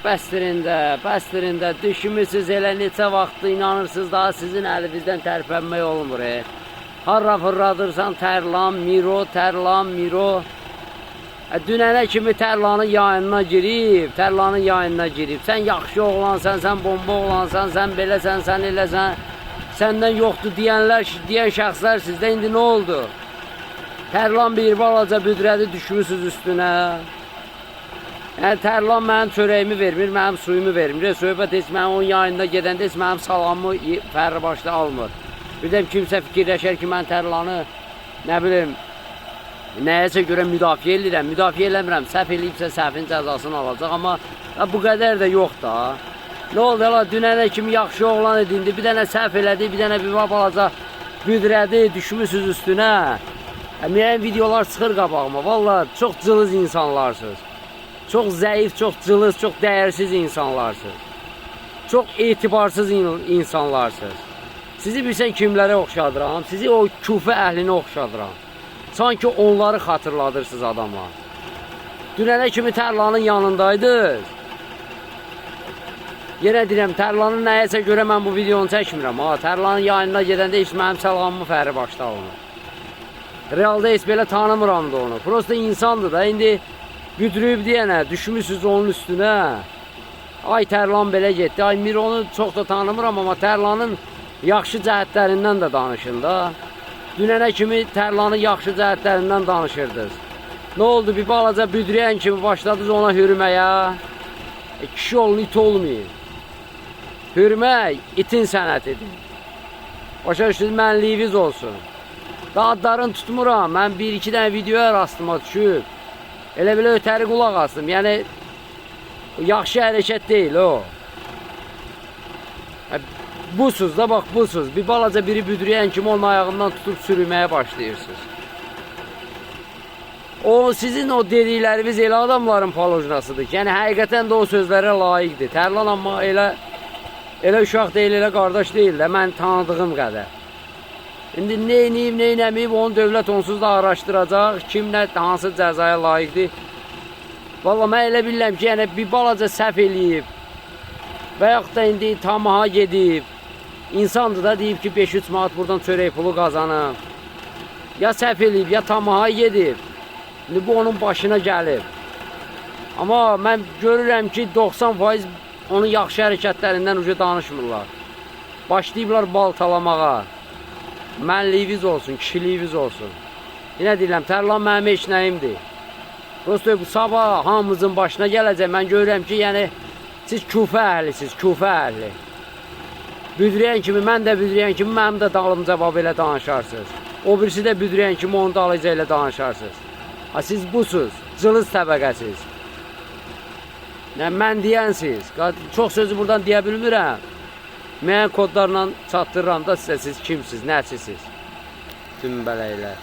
bəstirində düşmüsünüz elə neçə vaxtı inanırsınız daha sizin əlinizdən tərpənmək olmur. Harra fırladırsan Tərlan, Miro. Dünənə kimi Tərlanın yayınına girib, sən yaxşı oğlansan, sən bomba oğlansan, sən beləsən, sən eləsən, səndən yoxdur deyən şəxslər sizdə indi nə oldu? Tərlan bir balaca büdrədi düşmüsünüz üstünə. Yəni Tərlan mənim çörəyimi vermir, mənim suyumu vermir. Söhbət heç mənim onun yayında gedəndə heç mənim salamımı fərri başda almır. Bir də kimsə fikirləşər ki, mən Tərlanı, nə bilim, nəyəsə görə müdafiə edirəm, müdafiə eləmirəm, səhv eləyibsə səhvin cəzasını alacaq, amma bu qədər də yox da. Nə oldu, dünənə kimi yaxşı oğlan edindi, bir dənə səhv elədi, bir dənə bir balaca büdrədi, düşmüsünüz üstünə. Müəyyən videolar çıxır qabağıma, valla çox cılız insanlarsınız. Çox zəif, çox cılız, çox dəyərsiz insanlarsınız. Çox etibarsız insanlarsınız. Sizi bilsən kimlərə oxşadıram, sizi o küfə əhlinə oxşadıram. Sanki onları xatırladırsınız adama. Dünənə kimi Tərlanın yanındaydınız. Yenə deyirəm, Tərlanın nəyəsə görə mən bu videonu çəkmirəm. Tərlanın yayınına gedəndə heç mənim səlamımı fəri başda alınır. Realda heç belə tanımıram da onu. Prosta insandır da, indi büdrüyüb deyənə, düşmüsünüz onun üstünə. Ay Tərlan belə getdi, ay Mironu çox da tanımıram, amma Tərlanın yaxşı cəhətlərindən də danışın da. Dünənə kimi Tərlanın yaxşı cəhətlərindən danışırdınız. Nə oldu, bir balaca büdrəyən kimi başladınız ona hürməyə. Kişi olun, it olmayın. Hürmək itin sənətidir. Başa düşdünüz, mənliyiniz olsun. Daha adlarını tutmuram, mən bir-iki dənə videoya rastıma düşüb. Elə belə ötəri qulaq astım, yəni yaxşı hərəkət deyil o. Busuz da, bax busuz. Bir balaca biri büdrəyən kimi onun ayağından tutub sürüməyə başlayırsınız. O sizin o dedikləriniz elə adamların palojnasıdır ki, yəni həqiqətən də o sözlərə layiqdir. Tərlan amma elə uşaq deyil, elə qardaş deyil də, mən tanıdığım qədər. İndi neyniyib, neynəmiyib, onu dövlət onsuz da araşdıracaq, kim nə, hansı cəzaya layiqdir. Valla mən elə bilirəm ki, yəni bir balaca səhv eləyib və yaxud da indi tamaha gedib, insandır da deyib ki 5-3 manat buradan çörək pulu qazanıb. Ya səhv eləyib, ya tamaha gedib. İndi bu onun başına gəlib. Amma mən görürəm ki 90% onun yaxşı hərəkətlərindən uca danışmırlar. Başlayıblar baltalamağa. Mənliyiniz olsun, kişiliyiniz olsun. Yenə deyirəm, Tərlan mənim heç nəyimdir. Prosto bu sabah hamımızın başına gələcək. Mən görürəm ki, yəni siz küfə əhlisiniz, küfə əhli. Büdrəyən kimi, mən də büdrəyən kimi, mənim də dalımca belə danışarsınız. O birisi də büdrəyən kimi, onun dalıca ilə danışarsınız. Siz busuz, cılız təbəqəsiz. Mən deyənsiz. Çox sözü buradan deyə bilmirəm. Müəyyən kodlarla çatdırıram da sizə, siz kimsiz, nəsisiz? Tümbələklər.